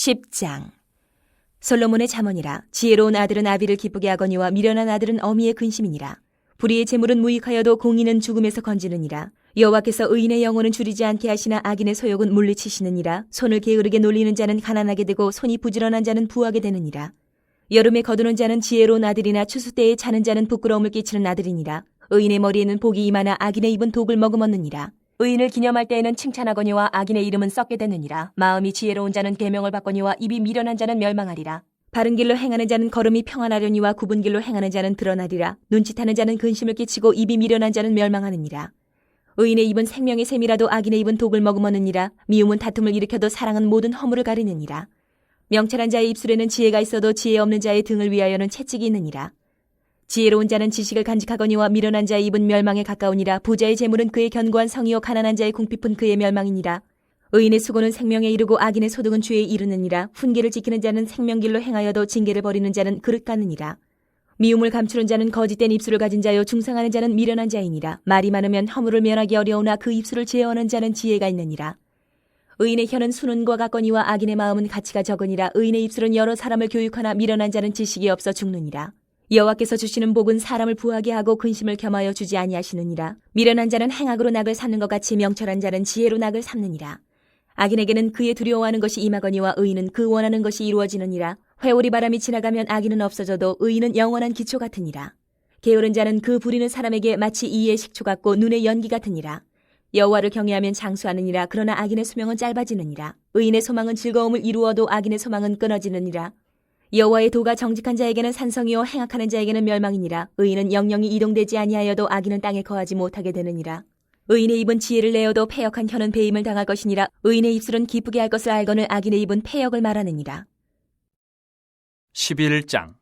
10장. 솔로몬의 잠언이라. 지혜로운 아들은 아비를 기쁘게 하거니와 미련한 아들은 어미의 근심이니라. 불의의 재물은 무익하여도 공의는 죽음에서 건지느니라. 여호와께서 의인의 영혼은 줄이지 않게 하시나 악인의 소욕은 물리치시느니라. 손을 게으르게 놀리는 자는 가난하게 되고 손이 부지런한 자는 부하게 되느니라. 여름에 거두는 자는 지혜로운 아들이나 추수 때에 자는 자는 부끄러움을 끼치는 아들이니라. 의인의 머리에는 복이 임하나 악인의 입은 독을 머금었느니라. 의인을 기념할 때에는 칭찬하거니와 악인의 이름은 썩게 되느니라. 마음이 지혜로운 자는 계명을 받거니와 입이 미련한 자는 멸망하리라. 바른 길로 행하는 자는 걸음이 평안하려니와 굽은 길로 행하는 자는 드러나리라. 눈짓하는 자는 근심을 끼치고 입이 미련한 자는 멸망하느니라. 의인의 입은 생명의 샘이라도 악인의 입은 독을 머금었느니라. 미움은 다툼을 일으켜도 사랑은 모든 허물을 가리느니라. 명철한 자의 입술에는 지혜가 있어도 지혜 없는 자의 등을 위하여는 채찍이 있느니라. 지혜로운 자는 지식을 간직하거니와 미련한 자의 입은 멸망에 가까우니라. 부자의 재물은 그의 견고한 성이요 가난한 자의 궁핍은 그의 멸망이니라. 의인의 수고는 생명에 이르고 악인의 소득은 죄에 이르느니라. 훈계를 지키는 자는 생명길로 행하여도 징계를 버리는 자는 그릇 가느니라. 미움을 감추는 자는 거짓된 입술을 가진 자요 중상하는 자는 미련한 자이니라. 말이 많으면 허물을 면하기 어려우나 그 입술을 제어하는 자는 지혜가 있느니라. 의인의 혀는 순은과 같거니와 악인의 마음은 가치가 적으니라. 의인의 입술은 여러 사람을 교육하나 미련한 자는 지식이 없어 죽느니라. 여호와께서 주시는 복은 사람을 부하게 하고 근심을 겸하여 주지 아니하시느니라. 미련한 자는 행악으로 낙을 삼는 것 같이 명철한 자는 지혜로 낙을 삼느니라. 악인에게는 그의 두려워하는 것이 임하거니와 의인은 그 원하는 것이 이루어지느니라. 회오리 바람이 지나가면 악인은 없어져도 의인은 영원한 기초 같으니라. 게으른 자는 그 부리는 사람에게 마치 이의 식초 같고 눈의 연기 같으니라. 여호와를 경외하면 장수하느니라. 그러나 악인의 수명은 짧아지느니라. 의인의 소망은 즐거움을 이루어도 악인의 소망은 끊어지느니라. 여호와의 도가 정직한 자에게는 산성이요 행악하는 자에게는 멸망이니라. 의인은 영영이 이동되지 아니하여도 악인은 땅에 거하지 못하게 되느니라. 의인의 입은 지혜를 내어도 패역한 혀는 배임을 당할 것이니라. 의인의 입술은 기쁘게 할 것을 알거늘 악인의 입은 패역을 말하느니라. 11장.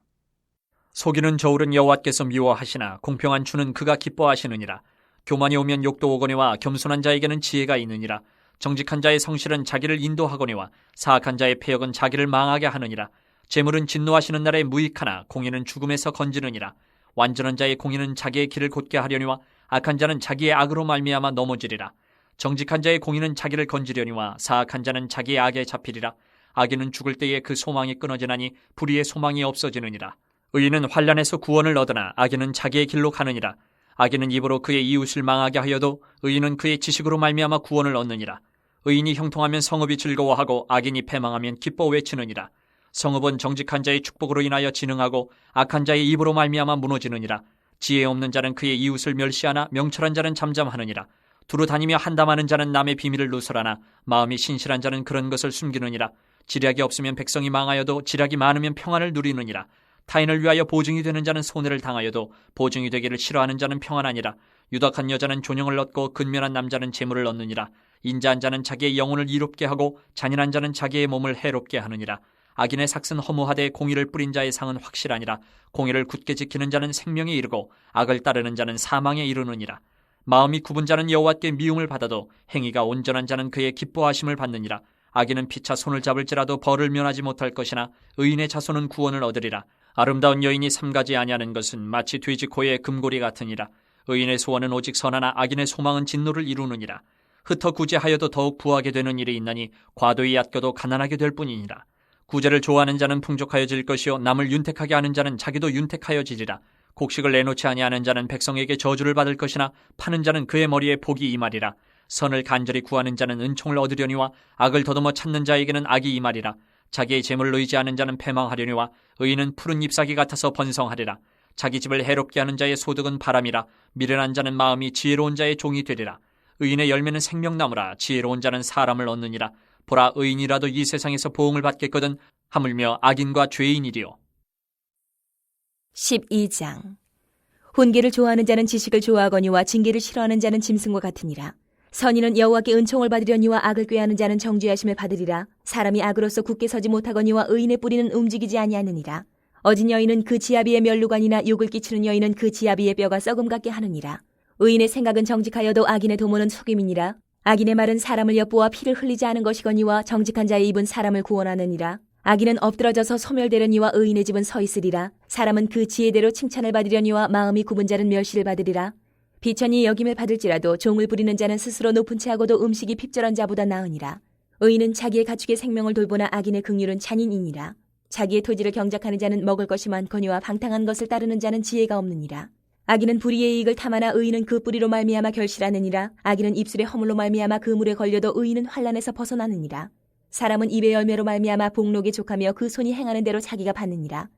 속이는 저울은 여호와께서 미워하시나 공평한 주는 그가 기뻐하시느니라. 교만이 오면 욕도 오거니와 겸손한 자에게는 지혜가 있느니라. 정직한 자의 성실은 자기를 인도하거니와 사악한 자의 패역은 자기를 망하게 하느니라. 재물은 진노하시는 날에 무익하나 공의는 죽음에서 건지느니라. 완전한 자의 공의는 자기의 길을 곧게 하려니와 악한 자는 자기의 악으로 말미암아 넘어지리라. 정직한 자의 공의는 자기를 건지려니와 사악한 자는 자기의 악에 잡히리라. 악인은 죽을 때에 그 소망이 끊어지나니 불의의 소망이 없어지느니라. 의인은 환난에서 구원을 얻으나 악인은 자기의 길로 가느니라. 악인은 입으로 그의 이웃을 망하게 하여도 의인은 그의 지식으로 말미암아 구원을 얻느니라. 의인이 형통하면 성읍이 즐거워하고 악인이 패망하면 기뻐 외치느니라. 성읍은 정직한 자의 축복으로 인하여 진흥하고 악한 자의 입으로 말미암아 무너지느니라. 지혜 없는 자는 그의 이웃을 멸시하나 명철한 자는 잠잠하느니라. 두루 다니며 한담하는 자는 남의 비밀을 누설하나 마음이 신실한 자는 그런 것을 숨기느니라. 지략이 없으면 백성이 망하여도 지략이 많으면 평안을 누리느니라. 타인을 위하여 보증이 되는 자는 손해를 당하여도 보증이 되기를 싫어하는 자는 평안하니라. 유덕한 여자는 존영을 얻고 근면한 남자는 재물을 얻느니라. 인자한 자는 자기의 영혼을 이롭게 하고 잔인한 자는 자기의 몸을 해롭게 하느니라. 악인의 삭은 허무하되 공의를 뿌린 자의 상은 확실하니라. 공의를 굳게 지키는 자는 생명에 이르고 악을 따르는 자는 사망에 이르느니라. 마음이 굽은 자는 여호와께 미움을 받아도 행위가 온전한 자는 그의 기뻐하심을 받느니라. 악인은 피차 손을 잡을지라도 벌을 면하지 못할 것이나 의인의 자손은 구원을 얻으리라. 아름다운 여인이 삼가지 아니하는 것은 마치 돼지 코의 금고리 같으니라. 의인의 소원은 오직 선하나 악인의 소망은 진노를 이루느니라. 흩어 구제하여도 더욱 부하게 되는 일이 있나니 과도히 얕겨도 가난하게 될 뿐이니라. 구제를 좋아하는 자는 풍족하여질 것이요 남을 윤택하게 하는 자는 자기도 윤택하여지리라. 곡식을 내놓지 아니하는 자는 백성에게 저주를 받을 것이나 파는 자는 그의 머리에 복이 임하리라. 선을 간절히 구하는 자는 은총을 얻으려니와 악을 더듬어 찾는 자에게는 악이 임하리라. 자기의 재물을 의지하는 자는 패망하려니와 의인은 푸른 잎사귀 같아서 번성하리라. 자기 집을 해롭게 하는 자의 소득은 바람이라. 미련한 자는 마음이 지혜로운 자의 종이 되리라. 의인의 열매는 생명나무라. 지혜로운 자는 사람을 얻느니라. 보라, 의인이라도 이 세상에서 보응을 받겠거든 하물며 악인과 죄인이리요. 12장. 훈계를 좋아하는 자는 지식을 좋아하거니와 징계를 싫어하는 자는 짐승과 같으니라. 선인은 여호와께 은총을 받으려니와 악을 꾀하는 자는 정죄하심을 받으리라. 사람이 악으로서 굳게 서지 못하거니와 의인의 뿌리는 움직이지 아니하느니라. 어진 여인은 그 지아비의 멸루관이나 욕을 끼치는 여인은 그 지아비의 뼈가 썩음 같게 하느니라. 의인의 생각은 정직하여도 악인의 도모는 속임이니라. 악인의 말은 사람을 엿보아 피를 흘리지 않은 것이거니와 정직한 자의 입은 사람을 구원하느니라. 악인은 엎드러져서 소멸되려니와 의인의 집은 서 있으리라. 사람은 그 지혜대로 칭찬을 받으려니와 마음이 굽은 자는 멸시를 받으리라. 비천이 여김을 받을지라도 종을 부리는 자는 스스로 높은 채 하고도 음식이 핍절한 자보다 나으니라. 의인은 자기의 가축의 생명을 돌보나 악인의 긍휼은 잔인이니라. 자기의 토지를 경작하는 자는 먹을 것이 많거니와 방탕한 것을 따르는 자는 지혜가 없느니라. 악인은 불의의 이익을 탐하나 의인은 그 뿌리로 말미암아 결실하느니라. 악인은 입술의 허물로 말미암아 그 물에 걸려도 의인은 환난에서 벗어나느니라. 사람은 입의 열매로 말미암아 복록에 족하며 그 손이 행하는 대로 자기가 받느니라.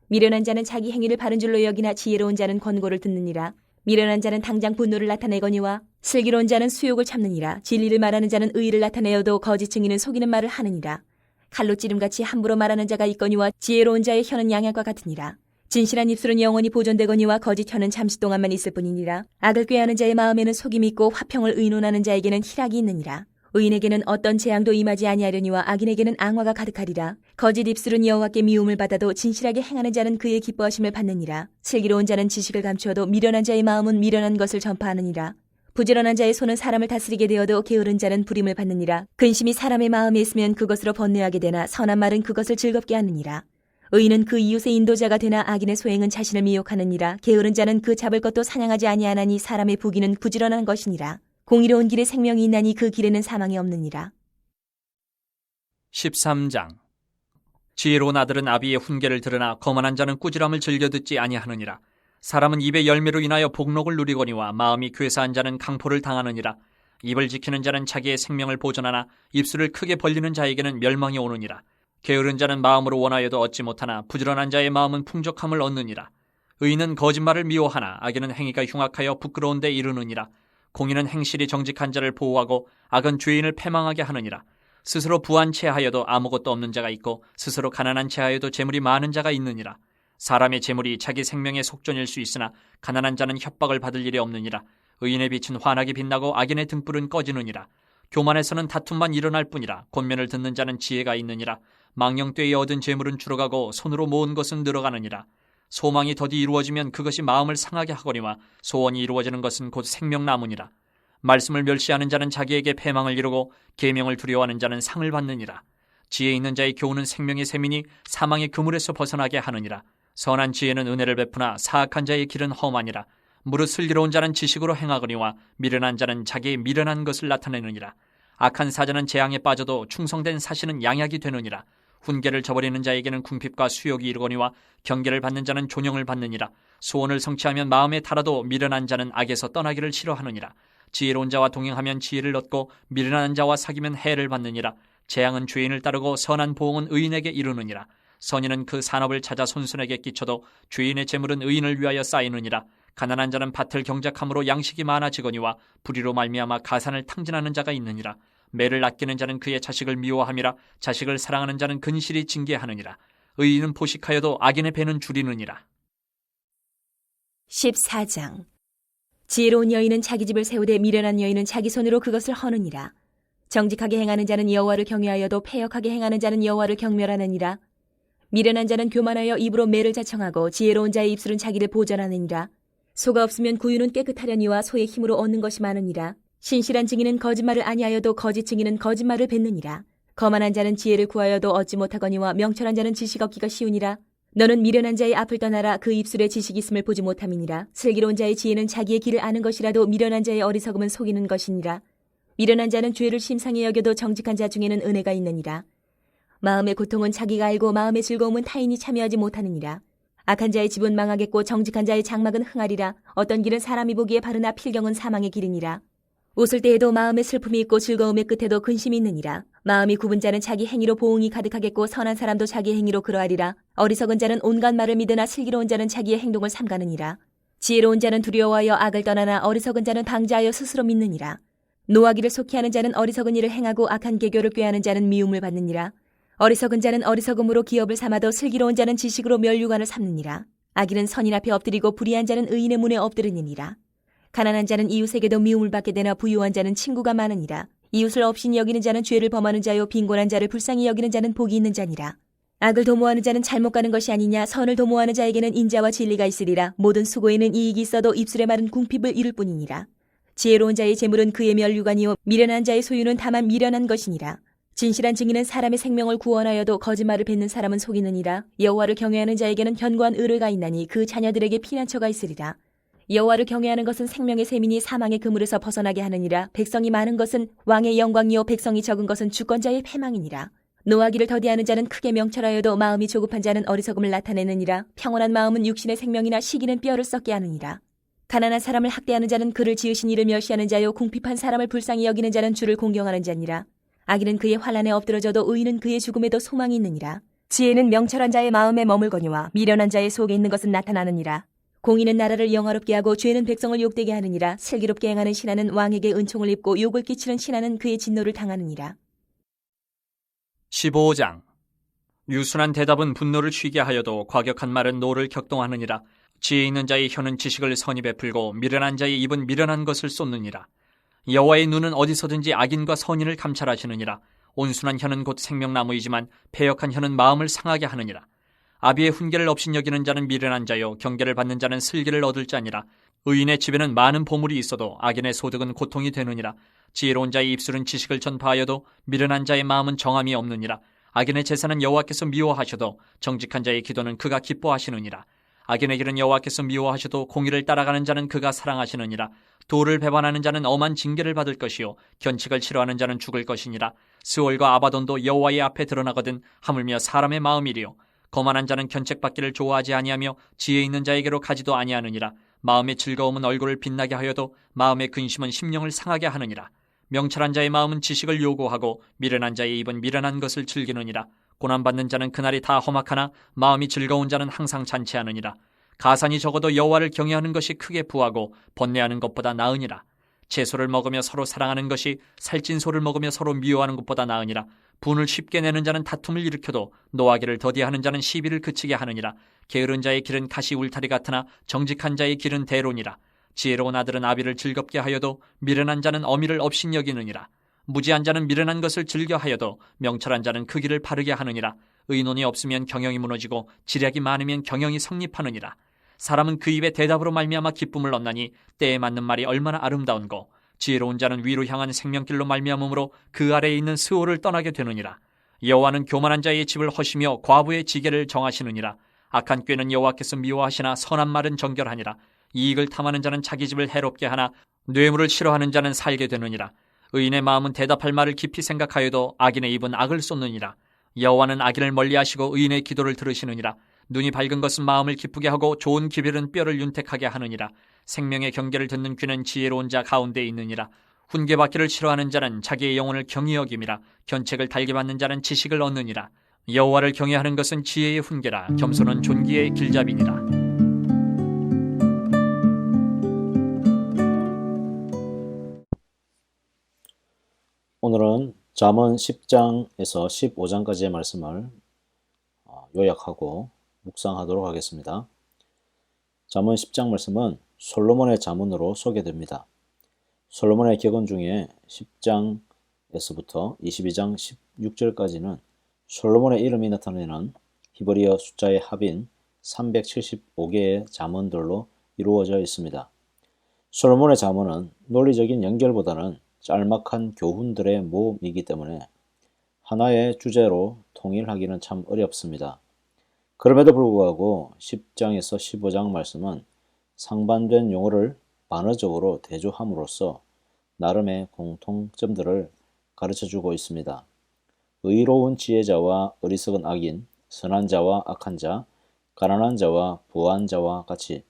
미련한 자는 자기 행위를 바른 줄로 여기나 지혜로운 자는 권고를 듣느니라. 미련한 자는 당장 분노를 나타내거니와 슬기로운 자는 수욕을 참느니라. 진리를 말하는 자는 의의를 나타내어도 거짓 증인은 속이는 말을 하느니라. 칼로 찌름같이 함부로 말하는 자가 있거니와 지혜로운 자의 혀는 양약과 같으니라. 진실한 입술은 영원히 보존되거니와 거짓 혀는 잠시 동안만 있을 뿐이니라. 악을 꾀하는 자의 마음에는 속임이 있고 화평을 의논하는 자에게는 희락이 있느니라. 의인에게는 어떤 재앙도 임하지 아니하려니와 악인에게는 앙화가 가득하리라. 거짓 입술은 여호와께 미움을 받아도 진실하게 행하는 자는 그의 기뻐하심을 받느니라. 슬기로운 자는 지식을 감추어도 미련한 자의 마음은 미련한 것을 전파하느니라. 부지런한 자의 손은 사람을 다스리게 되어도 게으른 자는 부림을 받느니라. 근심이 사람의 마음에 있으면 그것으로 번뇌하게 되나 선한 말은 그것을 즐겁게 하느니라. 의인은 그 이웃의 인도자가 되나 악인의 소행은 자신을 미혹하느니라. 게으른 자는 그 잡을 것도 사냥하지 아니하나니 사람의 부귀는 부지런한 것이니라. 공의로운 길에 생명이 있나니 그 길에는 사망이 없느니라. 13장. 지혜로운 아들은 아비의 훈계를 들으나 거만한 자는 꾸지람을 즐겨 듣지 아니하느니라. 사람은 입의 열매로 인하여 복록을 누리거니와 마음이 괴사한 자는 강포를 당하느니라. 입을 지키는 자는 자기의 생명을 보존하나 입술을 크게 벌리는 자에게는 멸망이 오느니라. 게으른 자는 마음으로 원하여도 얻지 못하나 부지런한 자의 마음은 풍족함을 얻느니라. 의인은 거짓말을 미워하나 악인은 행위가 흉악하여 부끄러운 데 이르느니라. 공의는 행실이 정직한 자를 보호하고 악은 죄인을 패망하게 하느니라. 스스로 부한 채하여도 아무것도 없는 자가 있고 스스로 가난한 채하여도 재물이 많은 자가 있느니라. 사람의 재물이 자기 생명의 속전일 수 있으나 가난한 자는 협박을 받을 일이 없느니라. 의인의 빛은 환하게 빛나고 악인의 등불은 꺼지느니라. 교만에서는 다툼만 일어날 뿐이라. 권면을 듣는 자는 지혜가 있느니라. 망령되이 얻은 재물은 줄어가고 손으로 모은 것은 늘어가느니라. 소망이 더디 이루어지면 그것이 마음을 상하게 하거니와 소원이 이루어지는 것은 곧 생명나무니라. 말씀을 멸시하는 자는 자기에게 패망을 이루고 계명을 두려워하는 자는 상을 받느니라. 지혜 있는 자의 교훈은 생명의 셈이니 사망의 그물에서 벗어나게 하느니라. 선한 지혜는 은혜를 베푸나 사악한 자의 길은 험하니라. 무릇 슬기로운 자는 지식으로 행하거니와 미련한 자는 자기의 미련한 것을 나타내느니라. 악한 사자는 재앙에 빠져도 충성된 사신은 양약이 되느니라. 훈계를 저버리는 자에게는 궁핍과 수욕이 이르거니와 경계를 받는 자는 존영을 받느니라. 소원을 성취하면 마음에 달아도 미련한 자는 악에서 떠나기를 싫어하느니라. 지혜로운 자와 동행하면 지혜를 얻고 미련한 자와 사귀면 해를 받느니라. 재앙은 죄인을 따르고 선한 보응은 의인에게 이르느니라. 선인은 그 산업을 찾아 손손에게 끼쳐도 죄인의 재물은 의인을 위하여 쌓이느니라. 가난한 자는 밭을 경작함으로 양식이 많아지거니와 불의로 말미암아 가산을 탕진하는 자가 있느니라. 매를 아끼는 자는 그의 자식을 미워함이라. 자식을 사랑하는 자는 근실이 징계하느니라. 의인은 포식하여도 악인의 배는 줄이느니라. 14장. 지혜로운 여인은 자기 집을 세우되 미련한 여인은 자기 손으로 그것을 허느니라. 정직하게 행하는 자는 여호와를 경외하여도 패역하게 행하는 자는 여호와를 경멸하느니라. 미련한 자는 교만하여 입으로 매를 자청하고 지혜로운 자의 입술은 자기를 보전하느니라. 소가 없으면 구유는 깨끗하려니와 소의 힘으로 얻는 것이 많으니라. 신실한 증인은 거짓말을 아니하여도 거짓 증인은 거짓말을 뱉느니라. 거만한 자는 지혜를 구하여도 얻지 못하거니와 명철한 자는 지식 얻기가 쉬우니라. 너는 미련한 자의 앞을 떠나라. 그 입술에 지식이 있음을 보지 못함이니라. 슬기로운 자의 지혜는 자기의 길을 아는 것이라도 미련한 자의 어리석음은 속이는 것이니라. 미련한 자는 죄를 심상히 여겨도 정직한 자 중에는 은혜가 있느니라. 마음의 고통은 자기가 알고 마음의 즐거움은 타인이 참여하지 못하느니라. 악한 자의 집은 망하겠고 정직한 자의 장막은 흥하리라. 어떤 길은 사람이 보기에 바르나 필경은 사망의 길이니라. 웃을 때에도 마음에 슬픔이 있고 즐거움의 끝에도 근심이 있느니라. 마음이 굽은 자는 자기 행위로 보응이 가득하겠고 선한 사람도 자기 행위로 그러하리라. 어리석은 자는 온갖 말을 믿으나 슬기로운 자는 자기의 행동을 삼가느니라. 지혜로운 자는 두려워하여 악을 떠나나 어리석은 자는 방자하여 스스로 믿느니라. 노하기를 속히 하는 자는 어리석은 일을 행하고 악한 계교를 꾀하는 자는 미움을 받느니라. 어리석은 자는 어리석음으로 기업을 삼아도 슬기로운 자는 지식으로 면류관을 삼느니라. 악인은 선인 앞에 엎드리고 불의한 자는 의인의 문에 엎드리느니라. 가난한 자는 이웃에게도 미움을 받게 되나 부유한 자는 친구가 많으니라. 이웃을 업신이 여기는 자는 죄를 범하는 자요 빈곤한 자를 불쌍히 여기는 자는 복이 있는 자니라. 악을 도모하는 자는 잘못 가는 것이 아니냐. 선을 도모하는 자에게는 인자와 진리가 있으리라. 모든 수고에는 이익이 있어도 입술의 말은 궁핍을 이룰 뿐이니라. 지혜로운 자의 재물은 그의 면류관이요 미련한 자의 소유는 다만 미련한 것이니라. 진실한 증인은 사람의 생명을 구원하여도 거짓말을 뱉는 사람은 속이느니라. 여호와를 경외하는 자에게는 견고한 의뢰가 있나니 그 자녀들에게 피난처가 있으리라. 여호와를 경외하는 것은 생명의 셈이니 사망의 그물에서 벗어나게 하느니라. 백성이 많은 것은 왕의 영광이요 백성이 적은 것은 주권자의 패망이니라. 노하기를 더디하는 자는 크게 명철하여도 마음이 조급한 자는 어리석음을 나타내느니라. 평온한 마음은 육신의 생명이나 시기는 뼈를 썩게 하느니라. 가난한 사람을 학대하는 자는 그를 지으신 이를 멸시하는 자요 궁핍한 사람을 불쌍히 여기는 자는 주를 공경하는 자니라. 악인은 그의 환난에 엎드러져도 의인은 그의 죽음에도 소망이 있느니라. 지혜는 명철한 자의 마음에 머물거니와 미련한 자의 속에 있는 것은 나타나느니라. 공의는 나라를 영화롭게 하고 죄는 백성을 욕되게 하느니라. 슬기롭게 행하는 신하는 왕에게 은총을 입고 욕을 끼치는 신하는 그의 진노를 당하느니라. 15장. 유순한 대답은 분노를 쉬게 하여도 과격한 말은 노를 격동하느니라. 지혜 있는 자의 혀는 지식을 선히 베풀고 미련한 자의 입은 미련한 것을 쏟느니라. 여호와의 눈은 어디서든지 악인과 선인을 감찰하시느니라. 온순한 혀는 곧 생명나무이지만 패역한 혀는 마음을 상하게 하느니라. 아비의 훈계를 업신여기는 자는 미련한 자요 경계를 받는 자는 슬기를 얻을 자니라. 의인의 집에는 많은 보물이 있어도 악인의 소득은 고통이 되느니라. 지혜로운 자의 입술은 지식을 전파하여도 미련한 자의 마음은 정함이 없느니라. 악인의 제사는 여호와께서 미워하셔도 정직한 자의 기도는 그가 기뻐하시느니라. 악인의 길은 여호와께서 미워하셔도 공의를 따라가는 자는 그가 사랑하시느니라. 도를 배반하는 자는 엄한 징계를 받을 것이요 견칙을 싫어하는 자는 죽을 것이니라. 스올과 아바돈도 여호와의 앞에 드러나거든 하물며 사람의 마음이리요. 거만한 자는 견책받기를 좋아하지 아니하며 지혜 있는 자에게로 가지도 아니하느니라. 마음의 즐거움은 얼굴을 빛나게 하여도 마음의 근심은 심령을 상하게 하느니라. 명철한 자의 마음은 지식을 요구하고 미련한 자의 입은 미련한 것을 즐기느니라. 고난받는 자는 그날이 다 험악하나 마음이 즐거운 자는 항상 잔치하느니라. 가산이 적어도 여호와를 경외하는 것이 크게 부하고 번뇌하는 것보다 나으니라. 채소를 먹으며 서로 사랑하는 것이 살찐 소를 먹으며 서로 미워하는 것보다 나으니라. 분을 쉽게 내는 자는 다툼을 일으켜도 노하기를 더디하는 자는 시비를 그치게 하느니라. 게으른 자의 길은 가시 울타리 같으나 정직한 자의 길은 대로니라. 지혜로운 아들은 아비를 즐겁게 하여도 미련한 자는 어미를 업신여기느니라. 무지한 자는 미련한 것을 즐겨하여도 명철한 자는 그 길을 바르게 하느니라. 의논이 없으면 경영이 무너지고 지략이 많으면 경영이 성립하느니라. 사람은 그 입의 대답으로 말미암아 기쁨을 얻나니 때에 맞는 말이 얼마나 아름다운고 지혜로운 자는 위로 향한 생명길로 말미암음으로 그 아래에 있는 스올을 떠나게 되느니라. 여호와는 교만한 자의 집을 허시며 과부의 지게를 정하시느니라. 악한 꾀는 여호와께서 미워하시나 선한 말은 정결하니라. 이익을 탐하는 자는 자기 집을 해롭게 하나 뇌물을 싫어하는 자는 살게 되느니라. 의인의 마음은 대답할 말을 깊이 생각하여도 악인의 입은 악을 쏟느니라. 여호와는 악인을 멀리하시고 의인의 기도를 들으시느니라. 눈이 밝은 것은 마음을 기쁘게 하고 좋은 기별은 뼈를 윤택하게 하느니라. 생명의 경계를 듣는 귀는 지혜로운 자 가운데 있느니라. 훈계받기를 싫어하는 자는 자기의 영혼을 경히 여김이라. 견책을 달게 받는 자는 지식을 얻느니라. 여호와를 경외하는 것은 지혜의 훈계라. 겸손은 존귀의 길잡이니라. 오늘은 잠언 10장에서 15장까지의 말씀을 요약하고 묵상하도록 하겠습니다. 잠언 10장 말씀은 솔로몬의 잠언으로 소개됩니다. 솔로몬의 격언 중에 10장에서부터 22장 16절까지는 솔로몬의 이름이 나타내는 히브리어 숫자의 합인 375개의 잠언들로 이루어져 있습니다. 솔로몬의 잠언은 논리적인 연결보다는 짤막한 교훈들의 모음이기 때문에 하나의 주제로 통일하기는 참 어렵습니다. 그럼에도 불구하고 10장에서 15장 말씀은 상반된 용어를 반어적으로 대조함으로써 나름의 공통점들을 가르쳐주고 있습니다. 의로운 지혜자와 어리석은 악인, 선한 자와 악한 자, 가난한 자와 부한 자와 같이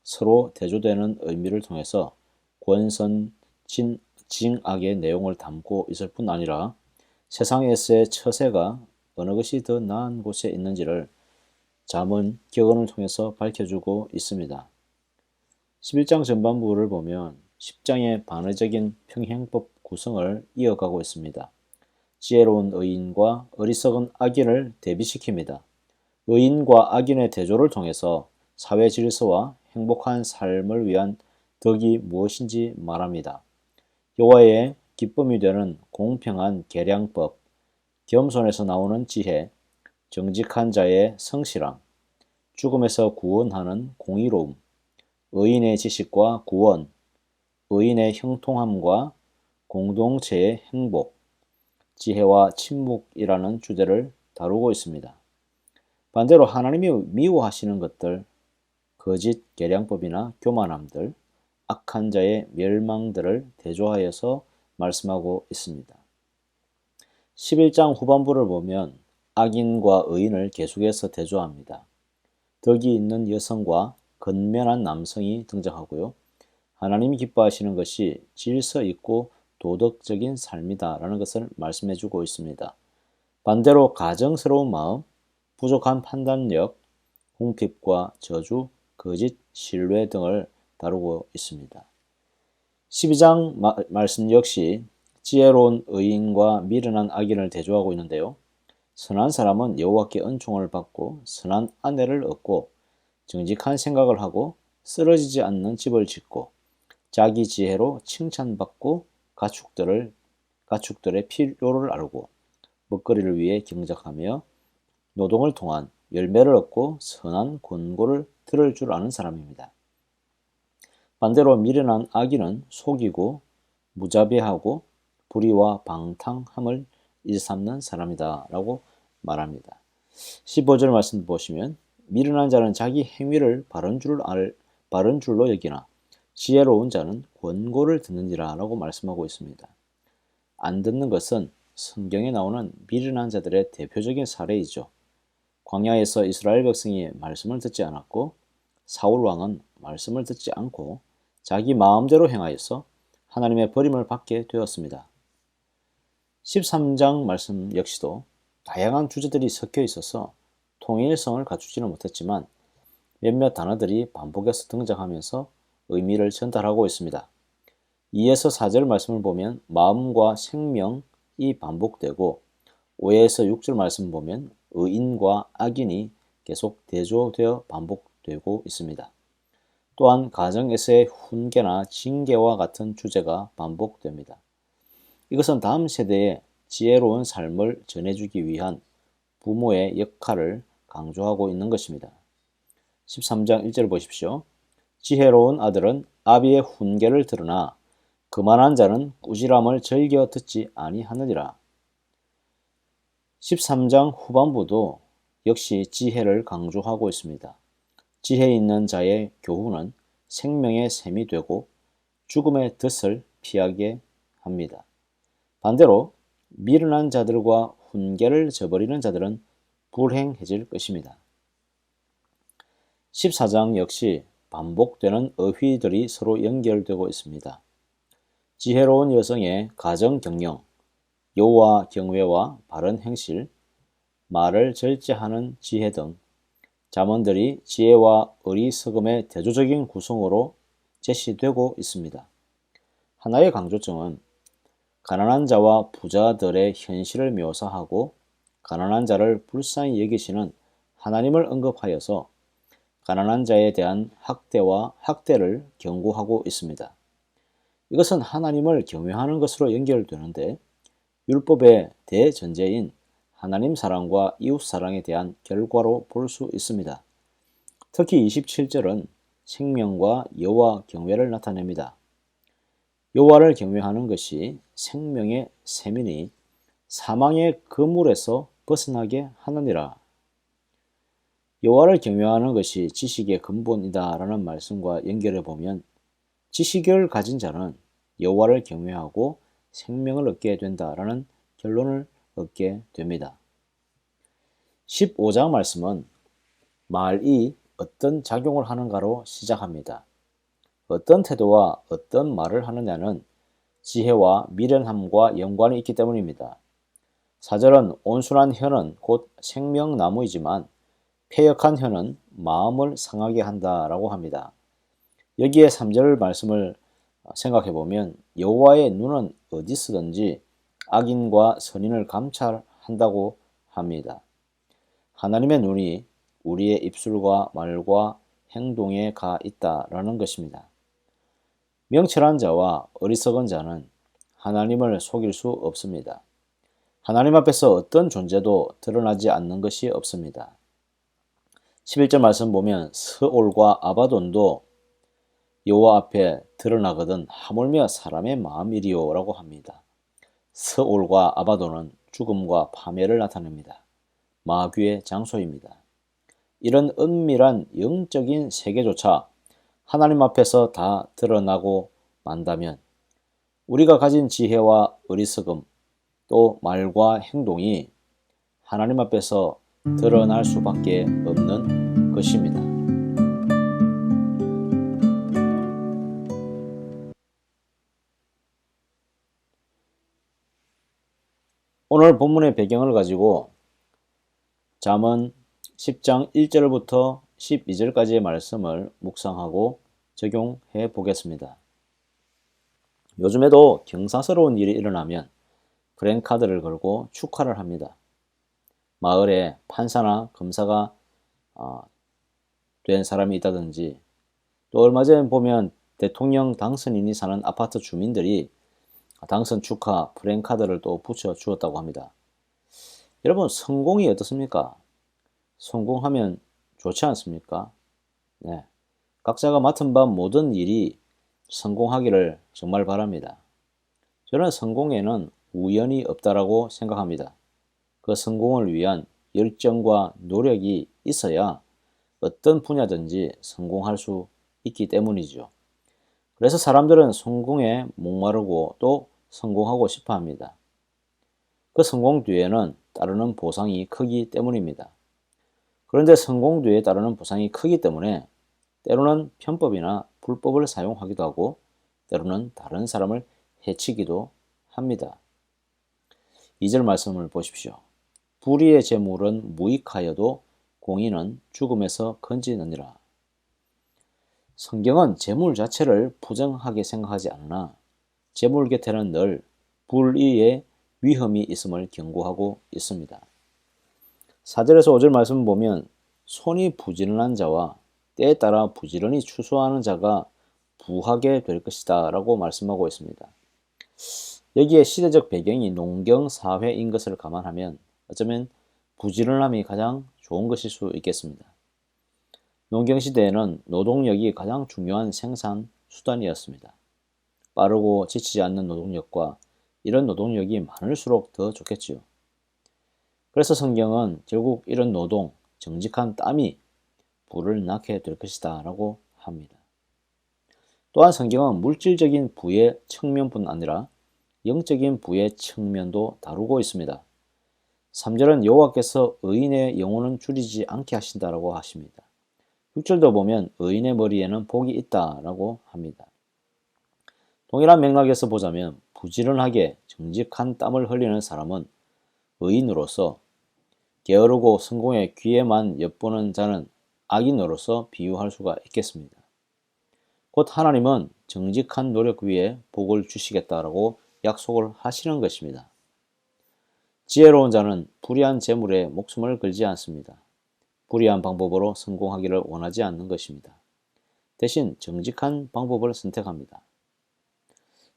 서로 대조되는 의미를 통해서 권선, 징악의 내용을 담고 있을 뿐 아니라 세상에서의 처세가 어느 것이 더 나은 곳에 있는지를 잠언 격언을 통해서 밝혀주고 있습니다. 11장 전반부를 보면 10장의 반의적인 평행법 구성을 이어가고 있습니다. 지혜로운 의인과 어리석은 악인을 대비시킵니다. 의인과 악인의 대조를 통해서 사회 질서와 행복한 삶을 위한 덕이 무엇인지 말합니다. 여호와의 기쁨이 되는 공평한 계량법, 겸손에서 나오는 지혜, 정직한 자의 성실함, 죽음에서 구원하는 공의로움, 의인의 지식과 구원, 의인의 형통함과 공동체의 행복, 지혜와 침묵이라는 주제를 다루고 있습니다. 반대로 하나님이 미워하시는 것들, 거짓 계량법이나 교만함들, 악한 자의 멸망들을 대조하여서 말씀하고 있습니다. 11장 후반부를 보면 악인과 의인을 계속해서 대조합니다. 덕이 있는 여성과 건면한 남성이 등장하고요. 하나님이 기뻐하시는 것이 질서 있고 도덕적인 삶이다 라는 것을 말씀해 주고 있습니다. 반대로 가정스러운 마음, 부족한 판단력, 궁핍과 저주, 거짓, 신뢰 등을 다루고 있습니다. 12장 말씀 역시 지혜로운 의인과 미련한 악인을 대조하고 있는데요. 선한 사람은 여호와께 은총을 받고 선한 아내를 얻고 정직한 생각을 하고 쓰러지지 않는 집을 짓고 자기 지혜로 칭찬받고 가축들의 필요를 알고 먹거리를 위해 경작하며 노동을 통한 열매를 얻고 선한 권고를 들을 줄 아는 사람입니다. 반대로 미련한 악인은 속이고 무자비하고 불의와 방탕함을 일삼는 사람이다 라고 말합니다. 15절 말씀 보시면 미련한 자는 자기 행위를 바른 줄로 여기나 지혜로운 자는 권고를 듣느니라 라고 말씀하고 있습니다. 안 듣는 것은 성경에 나오는 미련한 자들의 대표적인 사례이죠. 광야에서 이스라엘 백성이 말씀을 듣지 않았고 사울 왕은 말씀을 듣지 않고 자기 마음대로 행하여서 하나님의 버림을 받게 되었습니다. 13장 말씀 역시도 다양한 주제들이 섞여 있어서 통일성을 갖추지는 못했지만 몇몇 단어들이 반복해서 등장하면서 의미를 전달하고 있습니다. 2에서 4절 말씀을 보면 마음과 생명이 반복되고 5에서 6절 말씀 보면 의인과 악인이 계속 대조되어 반복되고 있습니다. 또한 가정에서의 훈계나 징계와 같은 주제가 반복됩니다. 이것은 다음 세대에 지혜로운 삶을 전해주기 위한 부모의 역할을 강조하고 있는 것입니다. 13장 1절 보십시오. 지혜로운 아들은 아비의 훈계를 들으나 거만한 자는 꾸지람을 즐겨 듣지 아니하느니라. 13장 후반부도 역시 지혜를 강조하고 있습니다. 지혜 있는 자의 교훈은 생명의 샘이 되고 죽음의 덫을 피하게 합니다. 반대로 미련한 자들과 훈계를 저버리는 자들은 불행해질 것입니다. 14장 역시 반복되는 어휘들이 서로 연결되고 있습니다. 지혜로운 여성의 가정 경영, 여호와 경외와 바른 행실, 말을 절제하는 지혜 등 잠언들이 지혜와 어리석음의 대조적인 구성으로 제시되고 있습니다. 하나의 강조점은 가난한 자와 부자들의 현실을 묘사하고 가난한 자를 불쌍히 여기시는 하나님을 언급하여서 가난한 자에 대한 학대와 학대를 경고하고 있습니다. 이것은 하나님을 경외하는 것으로 연결되는데 율법의 대전제인 하나님 사랑과 이웃 사랑에 대한 결과로 볼 수 있습니다. 특히 27절은 생명과 여호와 경외를 나타냅니다. 여호와를 경외하는 것이 생명의 샘이니 사망의 그물에서 벗어나게 하느니라. 여호와를 경외하는 것이 지식의 근본이다라는 말씀과 연결해 보면 지식을 가진 자는 여호와를 경외하고 생명을 얻게 된다라는 결론을 얻게 됩니다. 15장 말씀은 말이 어떤 작용을 하는가로 시작합니다. 어떤 태도와 어떤 말을 하느냐는 지혜와 미련함과 연관이 있기 때문입니다. 4절은 온순한 혀는 곧 생명나무이지만 패역한 혀는 마음을 상하게 한다라고 합니다. 여기에 3절 말씀을 생각해 보면 여호와의 눈은 어디 쓰든지 악인과 선인을 감찰한다고 합니다. 하나님의 눈이 우리의 입술과 말과 행동에 가 있다라는 것입니다. 명철한 자와 어리석은 자는 하나님을 속일 수 없습니다. 하나님 앞에서 어떤 존재도 드러나지 않는 것이 없습니다. 11절 말씀 보면 스올과 아바돈도 여호와 앞에 드러나거든 하물며 사람의 마음이리요 라고 합니다. 스올과 아바돈은 죽음과 파멸을 나타냅니다. 마귀의 장소입니다. 이런 은밀한 영적인 세계조차 하나님 앞에서 다 드러나고 만다면 우리가 가진 지혜와 어리석음 또 말과 행동이 하나님 앞에서 드러날 수밖에 없는 것입니다. 오늘 본문의 배경을 가지고 잠언 10장 1절부터 12절까지의 말씀을 묵상하고 적용해 보겠습니다. 요즘에도 경사스러운 일이 일어나면 프랜카드를 걸고 축하를 합니다. 마을에 판사나 검사가 된 사람이 있다든지 또 얼마 전에 보면 대통령 당선인이 사는 아파트 주민들이 당선 축하 프랜카드를 또 붙여 주었다고 합니다. 여러분, 성공이 어떻습니까? 성공하면 좋지 않습니까? 네. 각자가 맡은 바 모든 일이 성공하기를 정말 바랍니다. 저는 성공에는 우연이 없다라고 생각합니다. 그 성공을 위한 열정과 노력이 있어야 어떤 분야든지 성공할 수 있기 때문이죠. 그래서 사람들은 성공에 목마르고 또 성공하고 싶어 합니다. 그 성공 뒤에는 따르는 보상이 크기 때문입니다. 그런데 성공 뒤에 따르는 보상이 크기 때문에 때로는 편법이나 불법을 사용하기도 하고 때로는 다른 사람을 해치기도 합니다. 2절 말씀을 보십시오. 불의의 재물은 무익하여도 공의는 죽음에서 건지느니라. 성경은 재물 자체를 부정하게 생각하지 않으나 재물 곁에는 늘 불의의 위험이 있음을 경고하고 있습니다. 4절에서 5절 말씀을 보면 손이 부지런한 자와 때에 따라 부지런히 추수하는 자가 부하게 될 것이다 라고 말씀하고 있습니다. 여기에 시대적 배경이 농경 사회인 것을 감안하면 어쩌면 부지런함이 가장 좋은 것일 수 있겠습니다. 농경 시대에는 노동력이 가장 중요한 생산 수단이었습니다. 빠르고 지치지 않는 노동력과 이런 노동력이 많을수록 더 좋겠지요. 그래서 성경은 결국 이런 노동, 정직한 땀이 부를 낳게 될 것이다 라고 합니다. 또한 성경은 물질적인 부의 측면뿐 아니라 영적인 부의 측면도 다루고 있습니다. 3절은 여호와께서 의인의 영혼은 줄이지 않게 하신다라고 하십니다. 6절도 보면 의인의 머리에는 복이 있다라고 합니다. 동일한 맥락에서 보자면 부지런하게 정직한 땀을 흘리는 사람은 의인으로서 게으르고 성공의 기회만 엿보는 자는 악인으로서 비유할 수가 있겠습니다. 곧 하나님은 정직한 노력 위에 복을 주시겠다라고 약속을 하시는 것입니다. 지혜로운 자는 불의한 재물에 목숨을 걸지 않습니다. 불의한 방법으로 성공하기를 원하지 않는 것입니다. 대신 정직한 방법을 선택합니다.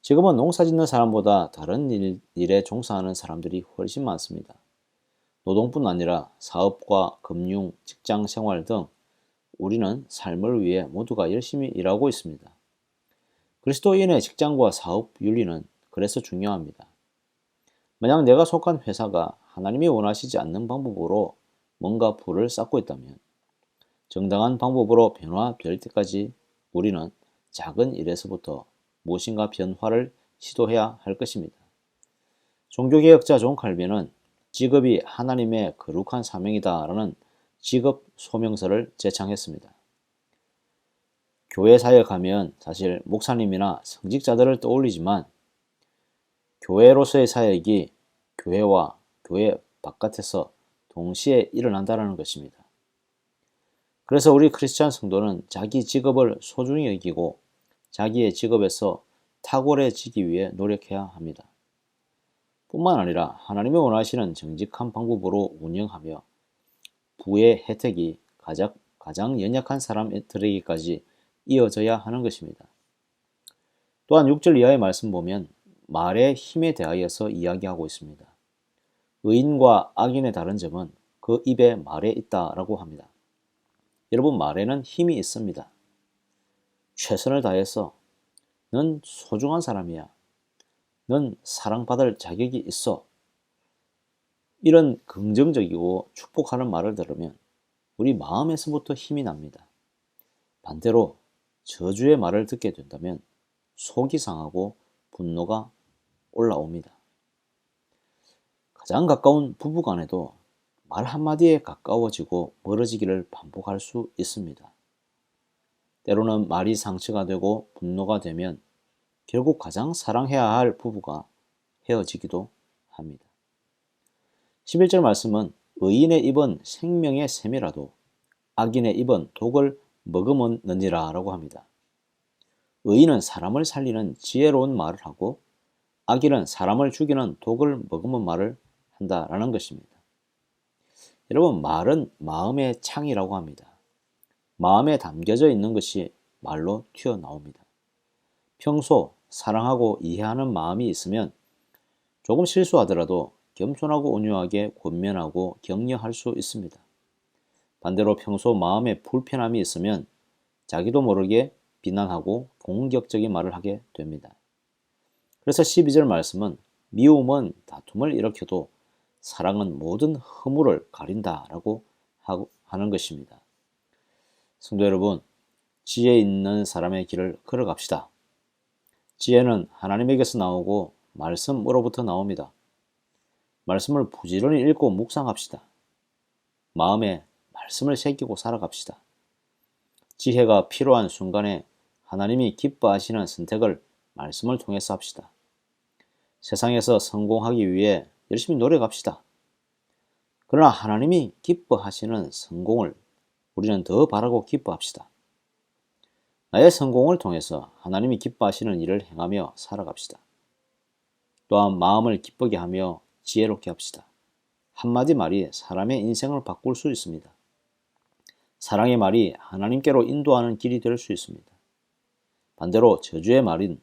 지금은 농사 짓는 사람보다 다른 일에 종사하는 사람들이 훨씬 많습니다. 노동뿐 아니라 사업과 금융, 직장 생활 등 우리는 삶을 위해 모두가 열심히 일하고 있습니다. 그리스도인의 직장과 사업 윤리는 그래서 중요합니다. 만약 내가 속한 회사가 하나님이 원하시지 않는 방법으로 뭔가 부를 쌓고 있다면 정당한 방법으로 변화될 때까지 우리는 작은 일에서부터 무엇인가 변화를 시도해야 할 것입니다. 종교개혁자 존 칼빈은 직업이 하나님의 거룩한 사명이다라는 직업 소명서를 제창했습니다. 교회 사역하면 사실 목사님이나 성직자들을 떠올리지만 교회로서의 사역이 교회와 교회 바깥에서 동시에 일어난다는 것입니다. 그래서 우리 크리스찬 성도는 자기 직업을 소중히 여기고 자기의 직업에서 탁월해지기 위해 노력해야 합니다. 뿐만 아니라 하나님이 원하시는 정직한 방법으로 운영하며 부의 혜택이 가장 연약한 사람들에게까지 이어져야 하는 것입니다. 또한 6절 이하의 말씀 보면 말의 힘에 대하여서 이야기하고 있습니다. 의인과 악인의 다른 점은 그 입에 말에 있다라고 합니다. 여러분, 말에는 힘이 있습니다. 최선을 다해서 넌 소중한 사람이야. 넌 사랑받을 자격이 있어. 이런 긍정적이고 축복하는 말을 들으면 우리 마음에서부터 힘이 납니다. 반대로 저주의 말을 듣게 된다면 속이 상하고 분노가 올라옵니다. 가장 가까운 부부간에도 말 한마디에 가까워지고 멀어지기를 반복할 수 있습니다. 때로는 말이 상처가 되고 분노가 되면 결국 가장 사랑해야 할 부부가 헤어지기도 합니다. 11절 말씀은 의인의 입은 생명의 샘이라도 악인의 입은 독을 머금었느니라 라고 합니다. 의인은 사람을 살리는 지혜로운 말을 하고 악인은 사람을 죽이는 독을 머금은 말을 한다라는 것입니다. 여러분, 말은 마음의 창이라고 합니다. 마음에 담겨져 있는 것이 말로 튀어나옵니다. 평소 사랑하고 이해하는 마음이 있으면 조금 실수하더라도 겸손하고 온유하게 권면하고 격려할 수 있습니다. 반대로 평소 마음에 불편함이 있으면 자기도 모르게 비난하고 공격적인 말을 하게 됩니다. 그래서 12절 말씀은 미움은 다툼을 일으켜도 사랑은 모든 허물을 가린다라고 하는 것입니다. 성도 여러분, 지혜 있는 사람의 길을 걸어갑시다. 지혜는 하나님에게서 나오고 말씀으로부터 나옵니다. 말씀을 부지런히 읽고 묵상합시다. 마음에 말씀을 새기고 살아갑시다. 지혜가 필요한 순간에 하나님이 기뻐하시는 선택을 말씀을 통해서 합시다. 세상에서 성공하기 위해 열심히 노력합시다. 그러나 하나님이 기뻐하시는 성공을 우리는 더 바라고 기뻐합시다. 나의 성공을 통해서 하나님이 기뻐하시는 일을 행하며 살아갑시다. 또한 마음을 기쁘게 하며 지혜롭게 합시다. 한마디 말이 사람의 인생을 바꿀 수 있습니다. 사랑의 말이 하나님께로 인도하는 길이 될 수 있습니다. 반대로 저주의 말은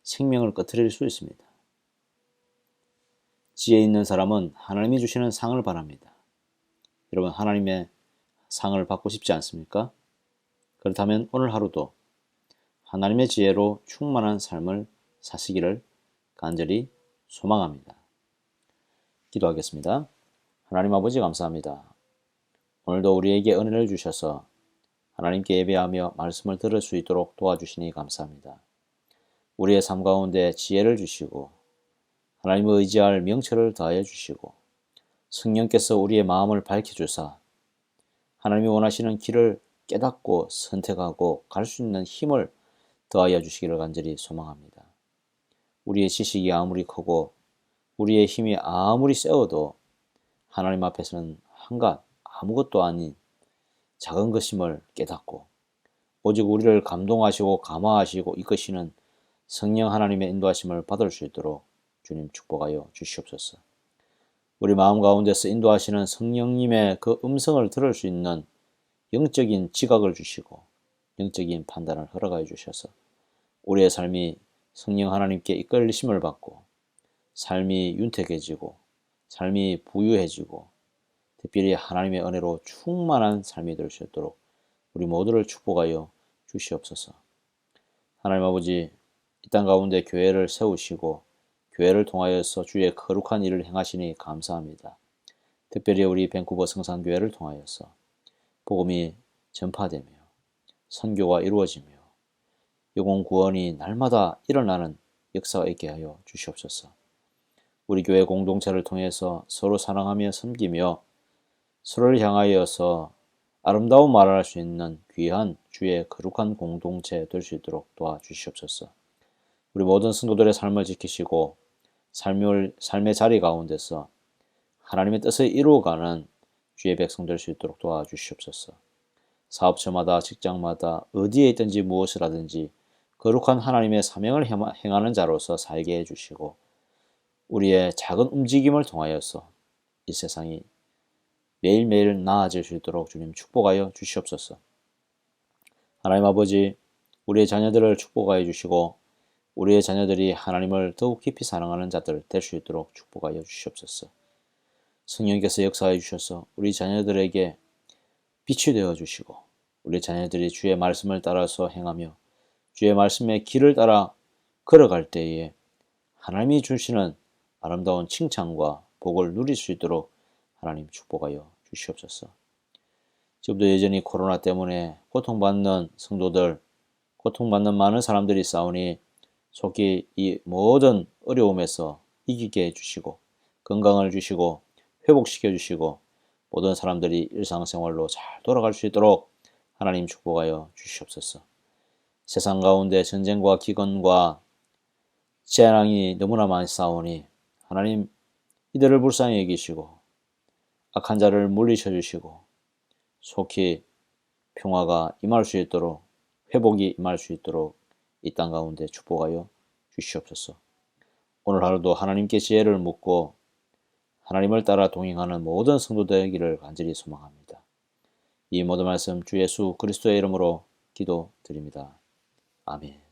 생명을 꺼트릴 수 있습니다. 지혜 있는 사람은 하나님이 주시는 상을 바랍니다. 여러분, 하나님의 상을 받고 싶지 않습니까? 그렇다면 오늘 하루도 하나님의 지혜로 충만한 삶을 사시기를 간절히 소망합니다. 기도하겠습니다. 하나님 아버지, 감사합니다. 오늘도 우리에게 은혜를 주셔서 하나님께 예배하며 말씀을 들을 수 있도록 도와주시니 감사합니다. 우리의 삶 가운데 지혜를 주시고 하나님을 의지할 명철을 더하여 주시고 성령께서 우리의 마음을 밝혀주사 하나님이 원하시는 길을 깨닫고 선택하고 갈 수 있는 힘을 더하여 주시기를 간절히 소망합니다. 우리의 지식이 아무리 크고 우리의 힘이 아무리 세어도 하나님 앞에서는 한갓 아무것도 아닌 작은 것임을 깨닫고 오직 우리를 감동하시고 감화하시고 이끄시는 성령 하나님의 인도하심을 받을 수 있도록 주님 축복하여 주시옵소서. 우리 마음 가운데서 인도하시는 성령님의 그 음성을 들을 수 있는 영적인 지각을 주시고 영적인 판단을 허락하여 주셔서 우리의 삶이 성령 하나님께 이끌리심을 받고 삶이 윤택해지고 삶이 부유해지고 특별히 하나님의 은혜로 충만한 삶이 될 수 있도록 우리 모두를 축복하여 주시옵소서. 하나님 아버지, 이 땅 가운데 교회를 세우시고 교회를 통하여서 주의 거룩한 일을 행하시니 감사합니다. 특별히 우리 밴쿠버 성산교회를 통하여서 복음이 전파되며 선교가 이루어지며 영혼 구원이 날마다 일어나는 역사가 있게 하여 주시옵소서. 우리 교회 공동체를 통해서 서로 사랑하며 섬기며 서로를 향하여서 아름다운 말을 할 수 있는 귀한 주의 거룩한 공동체 될 수 있도록 도와주시옵소서. 우리 모든 성도들의 삶을 지키시고 삶의 자리 가운데서 하나님의 뜻을 이루어가는 주의 백성 될 수 있도록 도와주시옵소서. 사업처마다 직장마다 어디에 있든지 무엇을 하든지 거룩한 하나님의 사명을 행하는 자로서 살게 해주시고 우리의 작은 움직임을 통하여서 이 세상이 매일매일 나아질 수 있도록 주님 축복하여 주시옵소서. 하나님 아버지, 우리의 자녀들을 축복하여 주시고 우리의 자녀들이 하나님을 더욱 깊이 사랑하는 자들 될 수 있도록 축복하여 주시옵소서. 성령께서 역사하여 주셔서 우리 자녀들에게 빛이 되어 주시고 우리 자녀들이 주의 말씀을 따라서 행하며 주의 말씀의 길을 따라 걸어갈 때에 하나님이 주시는 아름다운 칭찬과 복을 누릴 수 있도록 하나님 축복하여 주시옵소서. 지금도 여전히 코로나 때문에 고통받는 성도들, 고통받는 많은 사람들이 싸우니 속히 이 모든 어려움에서 이기게 해주시고 건강을 주시고 회복시켜 주시고 모든 사람들이 일상생활로 잘 돌아갈 수 있도록 하나님 축복하여 주시옵소서. 세상 가운데 전쟁과 기근과 재앙이 너무나 많이 싸우니 하나님 이들을 불쌍히 여기시고 악한 자를 물리쳐 주시고 속히 평화가 임할 수 있도록 회복이 임할 수 있도록 이 땅 가운데 축복하여 주시옵소서. 오늘 하루도 하나님께 지혜를 묻고 하나님을 따라 동행하는 모든 성도 되기를 간절히 소망합니다. 이 모든 말씀 주 예수 그리스도의 이름으로 기도드립니다. 아멘.